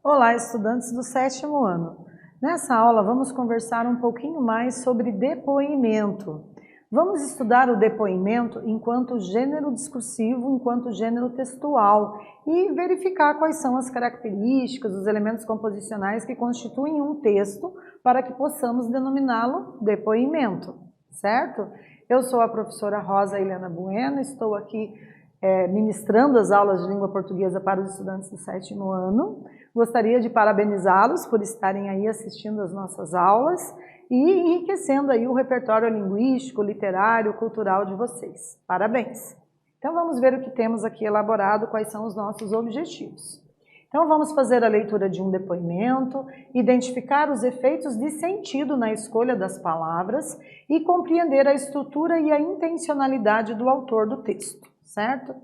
Olá, estudantes do 7º ano. Nessa aula vamos conversar um pouquinho mais sobre depoimento. Vamos estudar o depoimento enquanto gênero discursivo, enquanto gênero textual e verificar quais são as características, os elementos composicionais que constituem um texto para que possamos denominá-lo depoimento, certo? Eu sou a professora Rosa Helena Bueno, estou aqui ministrando as aulas de língua portuguesa para os estudantes do 7º ano. Gostaria de parabenizá-los por estarem aí assistindo às nossas aulas e enriquecendo aí o repertório linguístico, literário, cultural de vocês. Parabéns! Então vamos ver o que temos aqui elaborado, quais são os nossos objetivos. Então vamos fazer a leitura de um depoimento, identificar os efeitos de sentido na escolha das palavras e compreender a estrutura e a intencionalidade do autor do texto, certo?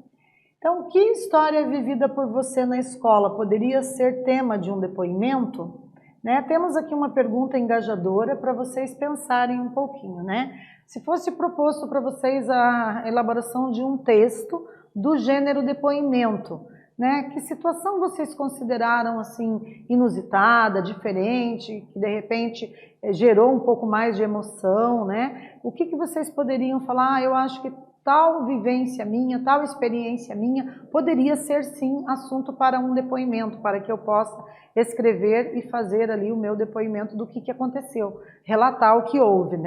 Então, que história vivida por você na escola poderia ser tema de um depoimento? Temos aqui uma pergunta engajadora para vocês pensarem um pouquinho, Se fosse proposto para vocês a elaboração de um texto do gênero depoimento, que situação vocês consideraram assim inusitada, diferente, que de repente gerou um pouco mais de emoção, O que vocês poderiam falar? Eu acho que tal vivência minha, tal experiência minha, poderia ser sim assunto para um depoimento, para que eu possa escrever e fazer ali o meu depoimento do que aconteceu, relatar o que houve,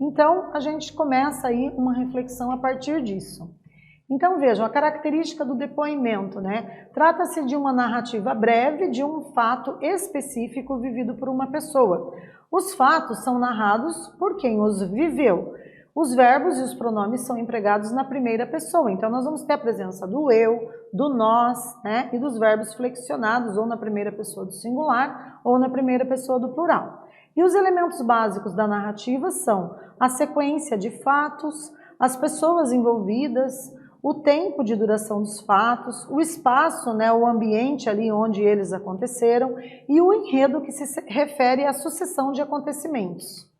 Então, a gente começa aí uma reflexão a partir disso. Então, vejam, a característica do depoimento, Trata-se de uma narrativa breve de um fato específico vivido por uma pessoa. Os fatos são narrados por quem os viveu. Os verbos e os pronomes são empregados na primeira pessoa, então nós vamos ter a presença do eu, do nós, e dos verbos flexionados ou na primeira pessoa do singular ou na primeira pessoa do plural. E os elementos básicos da narrativa são a sequência de fatos, as pessoas envolvidas, o tempo de duração dos fatos, o espaço, o ambiente ali onde eles aconteceram e o enredo que se refere à sucessão de acontecimentos.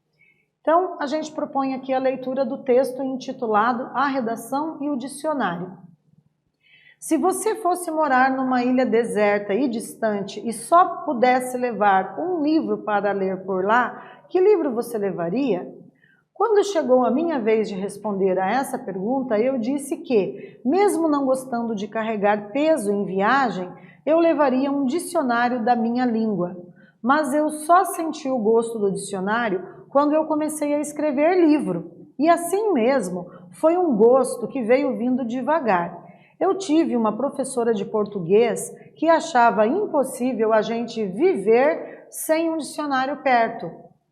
Então, a gente propõe aqui a leitura do texto intitulado A Redação e o Dicionário. Se você fosse morar numa ilha deserta e distante e só pudesse levar um livro para ler por lá, que livro você levaria? Quando chegou a minha vez de responder a essa pergunta, eu disse que, mesmo não gostando de carregar peso em viagem, eu levaria um dicionário da minha língua. Mas eu só senti o gosto do dicionário quando eu comecei a escrever livro. E assim mesmo, foi um gosto que veio vindo devagar. Eu tive uma professora de português que achava impossível a gente viver sem um dicionário perto.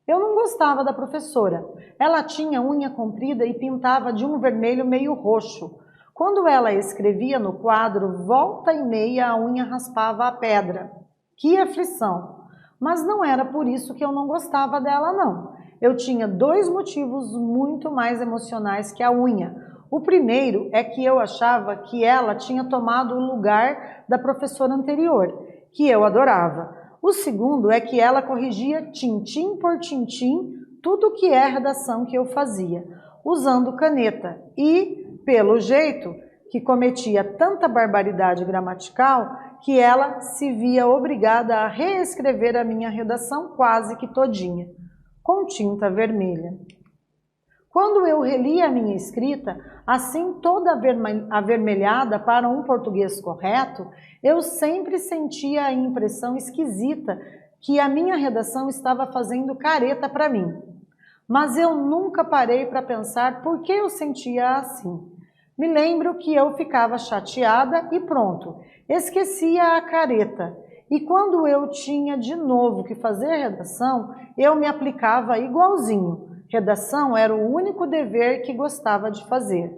Eu não gostava da professora. Ela tinha unha comprida e pintava de um vermelho meio roxo. Quando ela escrevia no quadro, volta e meia a unha raspava a pedra. Que aflição! Mas não era por isso que eu não gostava dela, não. Eu tinha dois motivos muito mais emocionais que a unha. O primeiro é que eu achava que ela tinha tomado o lugar da professora anterior, que eu adorava. O segundo é que ela corrigia tintim por tintim tudo que é redação que eu fazia, usando caneta e, pelo jeito, que cometia tanta barbaridade gramatical que ela se via obrigada a reescrever a minha redação quase que todinha, com tinta vermelha. Quando eu reli a minha escrita, assim toda avermelhada para um português correto, eu sempre sentia a impressão esquisita que a minha redação estava fazendo careta para mim. Mas eu nunca parei para pensar por que eu sentia assim. Me lembro que eu ficava chateada e pronto, esquecia a careta. E quando eu tinha de novo que fazer redação, eu me aplicava igualzinho. Redação era o único dever que gostava de fazer.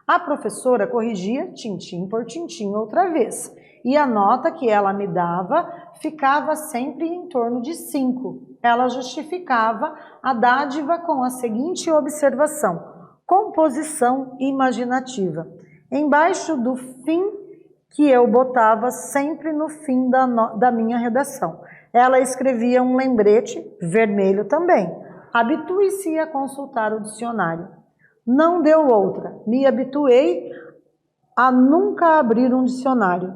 A professora corrigia tintim por tintim outra vez, e a nota que ela me dava ficava sempre em torno de 5. Ela justificava a dádiva com a seguinte observação: composição imaginativa. Embaixo do fim que eu botava sempre no fim da minha redação. Ela escrevia um lembrete, vermelho também. Habitue-se a consultar o dicionário. Não deu outra. Me habituei a nunca abrir um dicionário.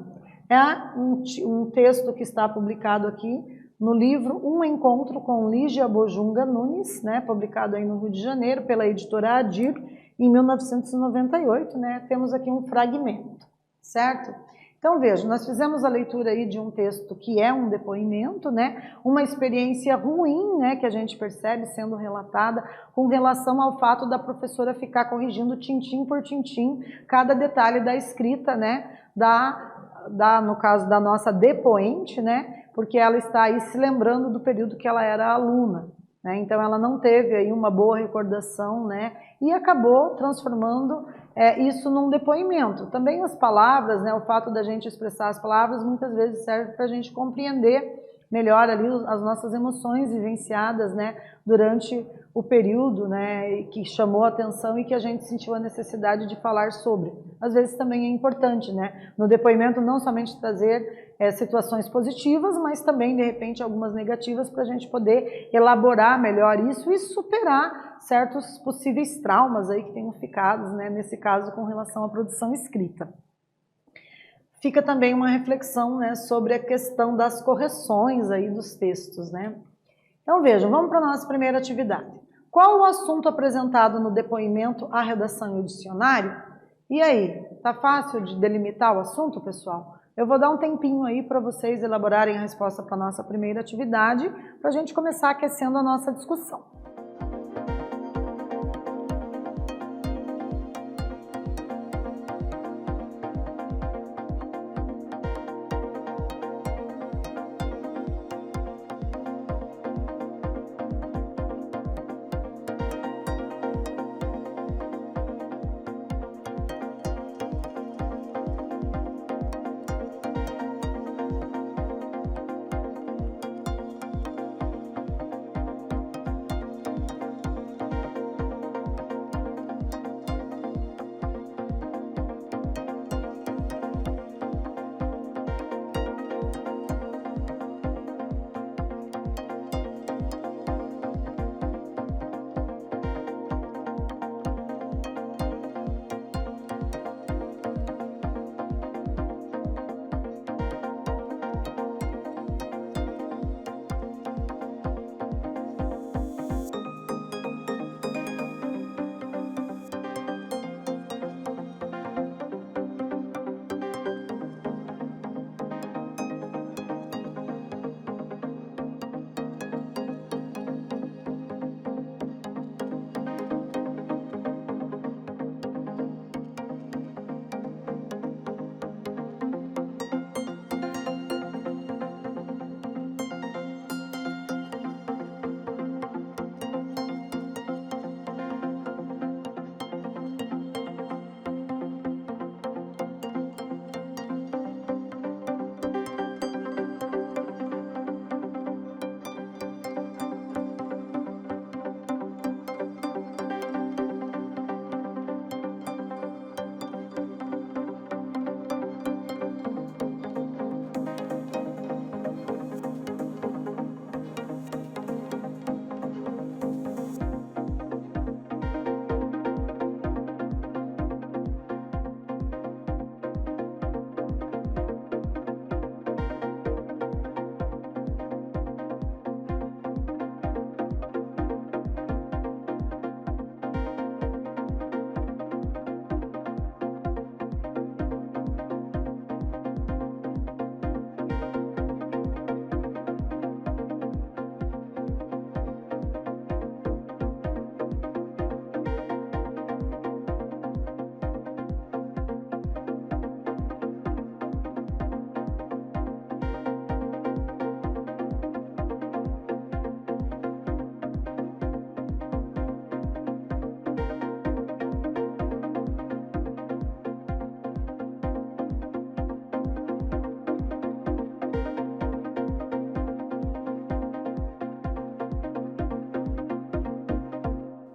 é um texto que está publicado aqui no livro Um Encontro com Lígia Bojunga Nunes, né, publicado aí no Rio de Janeiro pela editora Adir, em 1998, né, temos aqui um fragmento, certo? Então veja, nós fizemos a leitura aí de um texto que é um depoimento, né, uma experiência ruim, né, que a gente percebe sendo relatada com relação ao fato da professora ficar corrigindo tintim por tintim cada detalhe da escrita, né, no caso da nossa depoente, né, porque ela está aí se lembrando do período que ela era aluna, né, então ela não teve aí uma boa recordação, né, e acabou transformando isso num depoimento. Também as palavras, né, o fato da gente expressar as palavras muitas vezes serve para a gente compreender melhor ali as nossas emoções vivenciadas, né, durante o período, né, que chamou a atenção e que a gente sentiu a necessidade de falar sobre. Às vezes também é importante, né, no depoimento não somente trazer situações positivas, mas também, de repente, algumas negativas para a gente poder elaborar melhor isso e superar certos possíveis traumas aí que tenham ficado, né, nesse caso, com relação à produção escrita. Fica também uma reflexão, né, sobre a questão das correções aí dos textos, né. Então vejam, vamos para a nossa primeira atividade. Qual o assunto apresentado no depoimento à redação e o dicionário? E aí, tá fácil de delimitar o assunto, pessoal? Eu vou dar um tempinho aí para vocês elaborarem a resposta para a nossa primeira atividade, para a gente começar aquecendo a nossa discussão.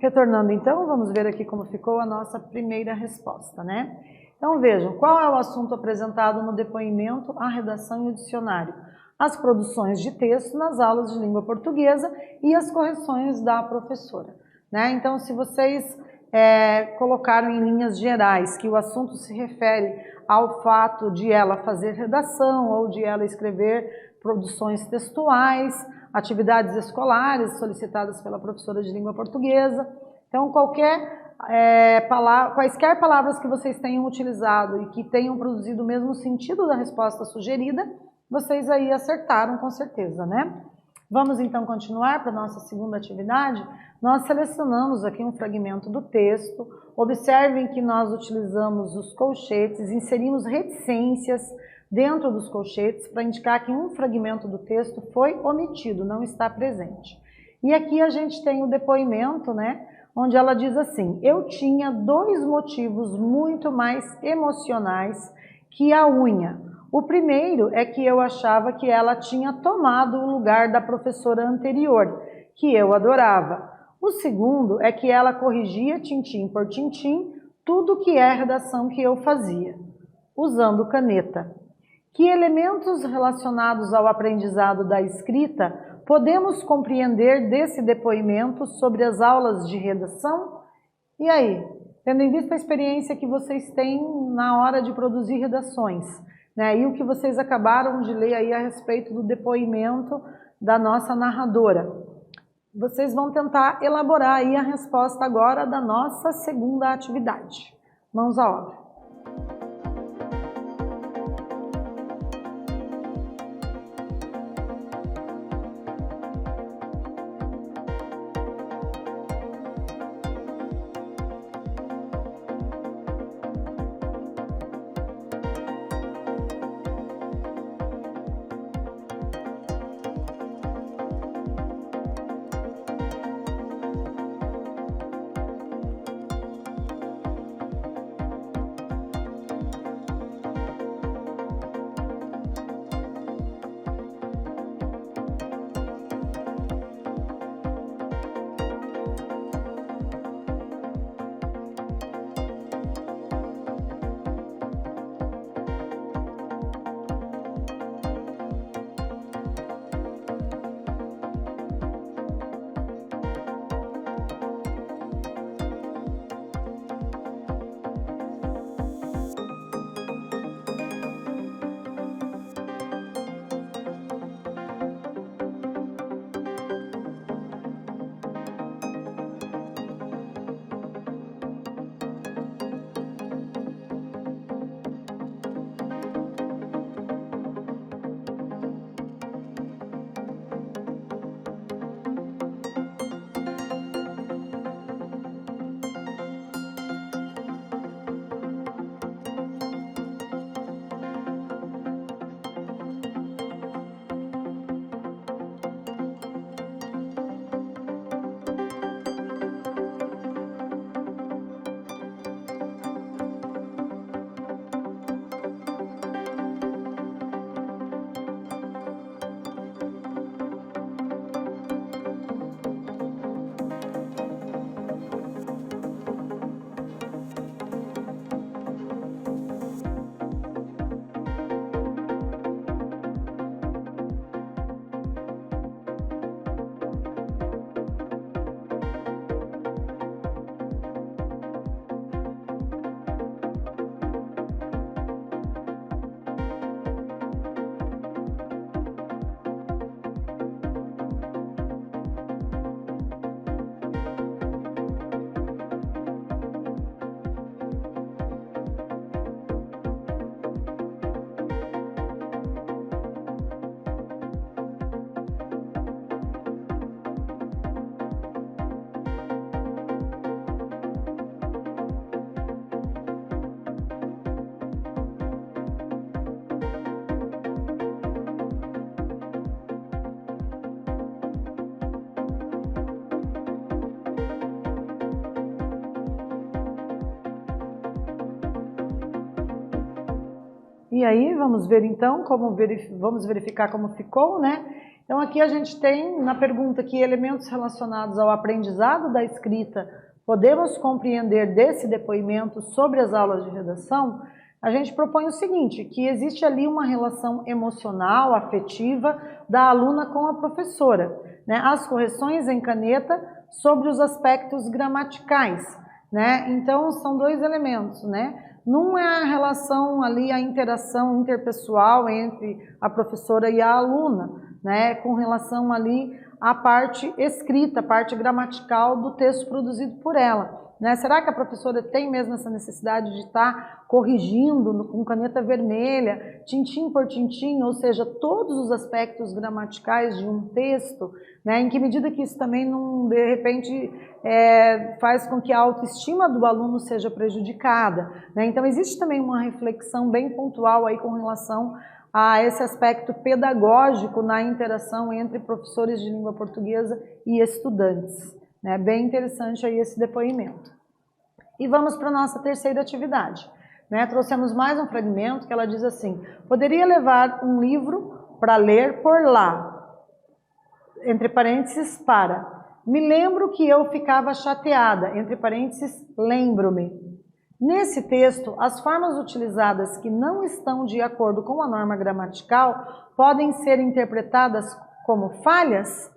Retornando então, vamos ver aqui como ficou a nossa primeira resposta, né? Então vejam, qual é o assunto apresentado no depoimento à redação e o dicionário? As produções de texto nas aulas de língua portuguesa e as correções da professora, né? Então se vocês colocaram em linhas gerais que o assunto se refere ao fato de ela fazer redação ou de ela escrever produções textuais, atividades escolares solicitadas pela professora de língua portuguesa. Então, quaisquer palavras que vocês tenham utilizado e que tenham produzido o mesmo sentido da resposta sugerida, vocês aí acertaram com certeza, né? Vamos então continuar para a nossa segunda atividade. Nós selecionamos aqui um fragmento do texto. Observem que nós utilizamos os colchetes, inserimos reticências dentro dos colchetes para indicar que um fragmento do texto foi omitido, não está presente. E aqui a gente tem o depoimento, né, onde ela diz assim: eu tinha 2 motivos muito mais emocionais que a unha. O primeiro é que eu achava que ela tinha tomado o lugar da professora anterior, que eu adorava. O segundo é que ela corrigia tintim por tintim tudo que é redação que eu fazia, usando caneta. Que elementos relacionados ao aprendizado da escrita podemos compreender desse depoimento sobre as aulas de redação? E aí, tendo em vista a experiência que vocês têm na hora de produzir redações, né, e o que vocês acabaram de ler aí a respeito do depoimento da nossa narradora, vocês vão tentar elaborar aí a resposta agora da nossa segunda atividade. Mãos à obra. E aí, vamos ver então, vamos verificar como ficou, né? Então aqui a gente tem na pergunta que elementos relacionados ao aprendizado da escrita podemos compreender desse depoimento sobre as aulas de redação. A gente propõe o seguinte, que existe ali uma relação emocional, afetiva da aluna com a professora, né? As correções em caneta sobre os aspectos gramaticais, né? Então, são dois elementos, né? Num é a relação ali, a interação interpessoal entre a professora e a aluna, né? Com relação ali à parte escrita, a parte gramatical do texto produzido por ela. Né? Será que a professora tem mesmo essa necessidade de estar corrigindo com caneta vermelha, tintim por tintim, ou seja, todos os aspectos gramaticais de um texto, né? Em que medida que isso também não, de repente, faz com que a autoestima do aluno seja prejudicada, né? Então existe também uma reflexão bem pontual aí com relação a esse aspecto pedagógico na interação entre professores de língua portuguesa e estudantes. É bem interessante aí esse depoimento. E vamos para a nossa terceira atividade. Né? Trouxemos mais um fragmento que ela diz assim: poderia levar um livro para ler por lá, entre parênteses, para. Me lembro que eu ficava chateada, entre parênteses, lembro-me. Nesse texto, as formas utilizadas que não estão de acordo com a norma gramatical podem ser interpretadas como falhas?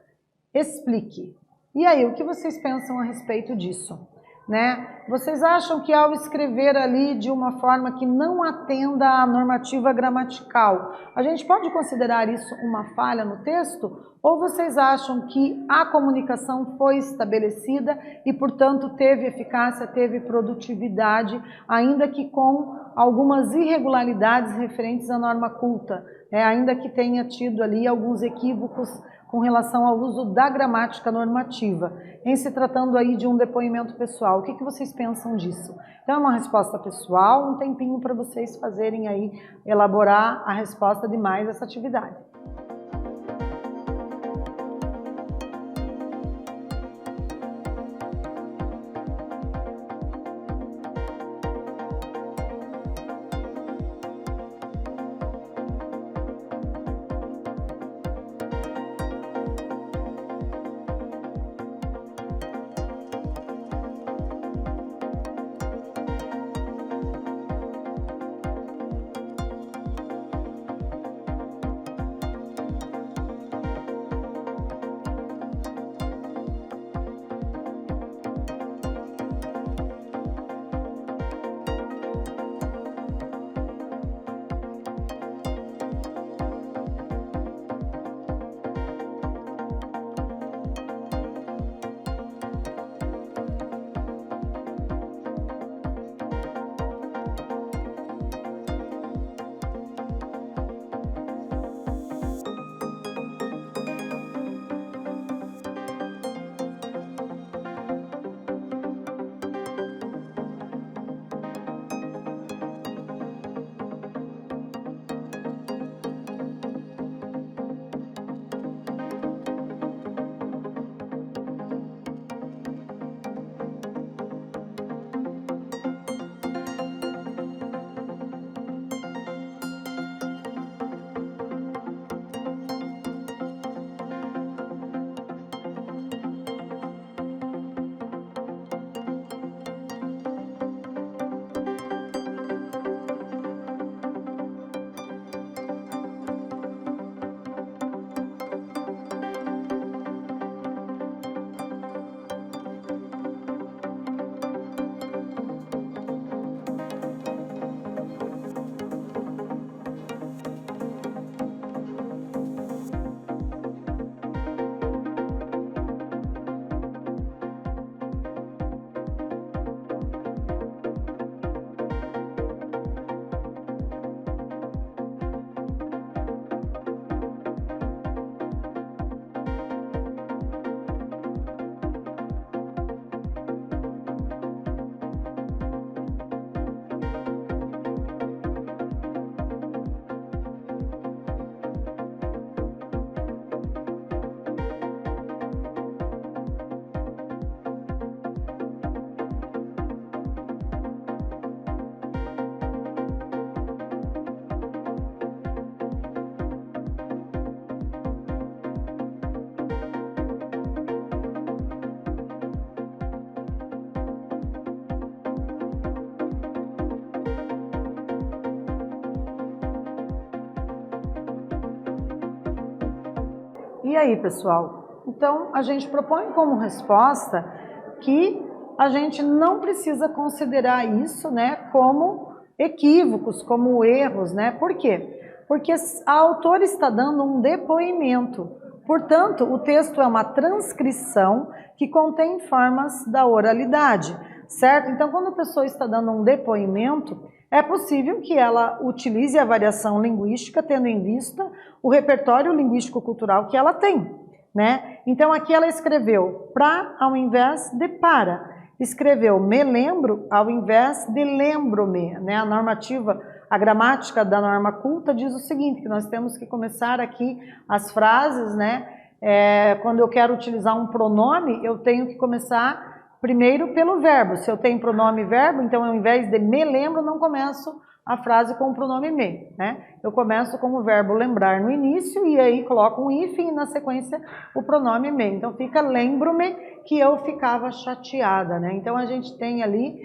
Explique. E aí, o que vocês pensam a respeito disso? Né? Vocês acham que ao escrever ali de uma forma que não atenda à normativa gramatical, a gente pode considerar isso uma falha no texto? Ou vocês acham que a comunicação foi estabelecida e, portanto, teve eficácia, teve produtividade, ainda que com algumas irregularidades referentes à norma culta, ainda que tenha tido ali alguns equívocos com relação ao uso da gramática normativa, em se tratando aí de um depoimento pessoal? O que vocês pensam disso? Então é uma resposta pessoal, um tempinho para vocês fazerem aí, elaborar a resposta de mais essa atividade. E aí, pessoal? Então, a gente propõe como resposta que a gente não precisa considerar isso, né, como equívocos, como erros, né? Por quê? Porque a autora está dando um depoimento. Portanto, o texto é uma transcrição que contém formas da oralidade, certo? Então, quando a pessoa está dando um depoimento, é possível que ela utilize a variação linguística, tendo em vista o repertório linguístico-cultural que ela tem, né? Então, aqui ela escreveu pra ao invés de para. Escreveu me lembro ao invés de lembro-me, né? A normativa, a gramática da norma culta diz o seguinte, que nós temos que começar aqui as frases, né? Quando eu quero utilizar um pronome, eu tenho que começar primeiro pelo verbo. Se eu tenho pronome e verbo, então ao invés de me lembro, não começo a frase com o pronome me, né? Eu começo com o verbo lembrar no início e aí coloco um hífen e na sequência o pronome me. Então fica lembro-me que eu ficava chateada, né? Então a gente tem ali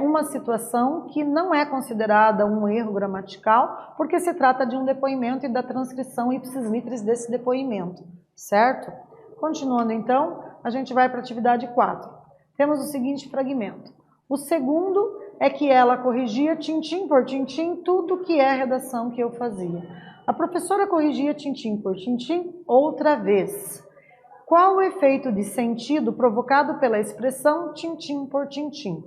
uma situação que não é considerada um erro gramatical, porque se trata de um depoimento e da transcrição ipsis litteris desse depoimento, certo? Continuando então, a gente vai para a atividade 4. Temos o seguinte fragmento. O segundo é que ela corrigia tintim por tintim tudo que é a redação que eu fazia. A professora corrigia tintim por tintim outra vez. Qual o efeito de sentido provocado pela expressão tintim por tintim?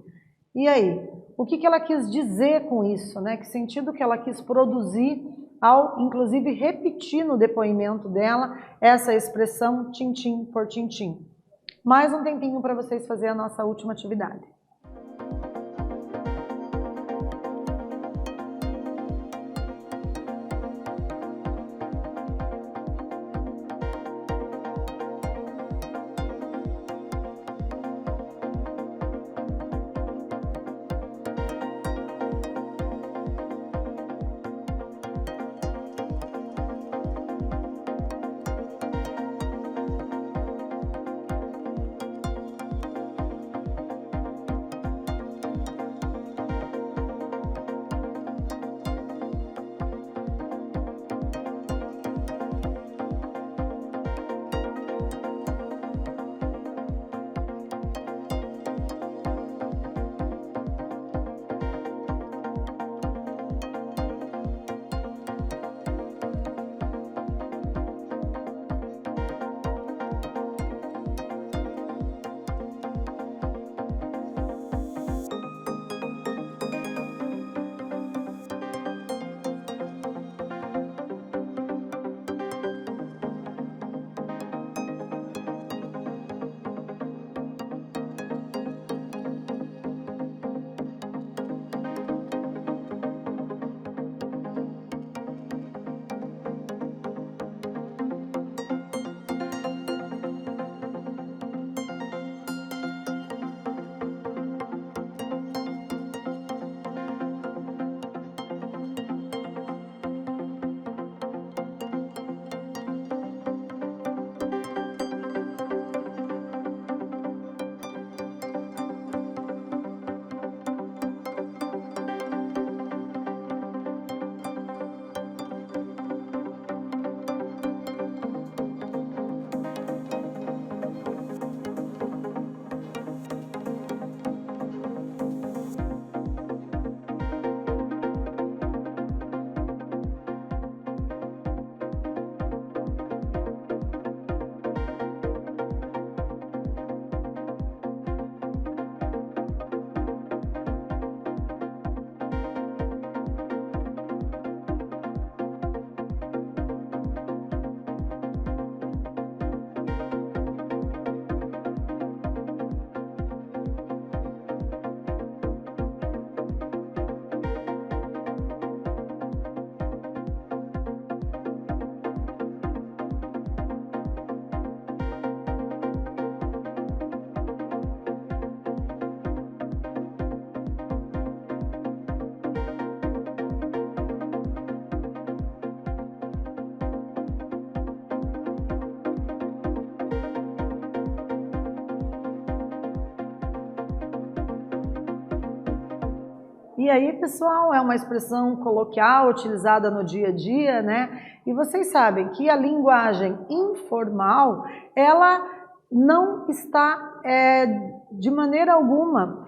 E aí, o que ela quis dizer com isso, né? Que sentido que ela quis produzir ao, inclusive, repetir no depoimento dela essa expressão tintim por tintim? Mais um tempinho para vocês fazerem a nossa última atividade. E aí, pessoal, é uma expressão coloquial utilizada no dia a dia, né? E vocês sabem que a linguagem informal, ela não está, de maneira alguma,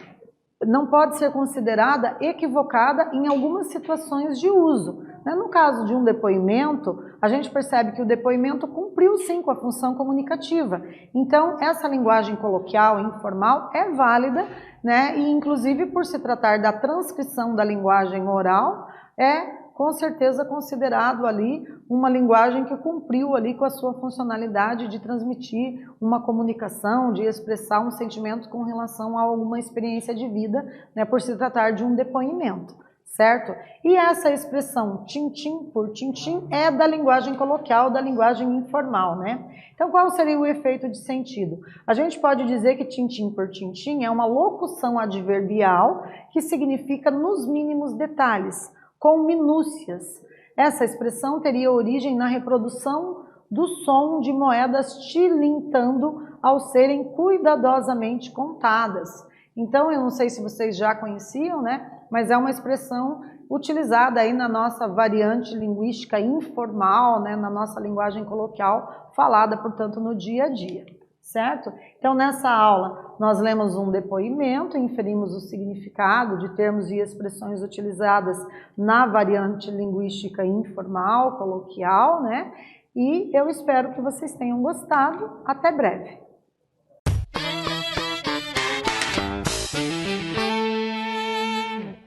não pode ser considerada equivocada em algumas situações de uso. No caso de um depoimento, a gente percebe que o depoimento cumpriu sim com a função comunicativa. Então, essa linguagem coloquial e informal é válida, né? E inclusive por se tratar da transcrição da linguagem oral, é com certeza considerado ali uma linguagem que cumpriu ali com a sua funcionalidade de transmitir uma comunicação, de expressar um sentimento com relação a alguma experiência de vida, né, por se tratar de um depoimento, certo? E essa expressão tintim por tintim é da linguagem coloquial, da linguagem informal, né? Então, qual seria o efeito de sentido? A gente pode dizer que tintim por tintim é uma locução adverbial que significa nos mínimos detalhes, com minúcias. Essa expressão teria origem na reprodução do som de moedas tilintando ao serem cuidadosamente contadas. Então, eu não sei se vocês já conheciam, né? Mas é uma expressão utilizada aí na nossa variante linguística informal, né? Na nossa linguagem coloquial, falada, portanto, no dia a dia. Certo? Então, nessa aula, nós lemos um depoimento, inferimos o significado de termos e expressões utilizadas na variante linguística informal, coloquial, né? E eu espero que vocês tenham gostado. Até breve!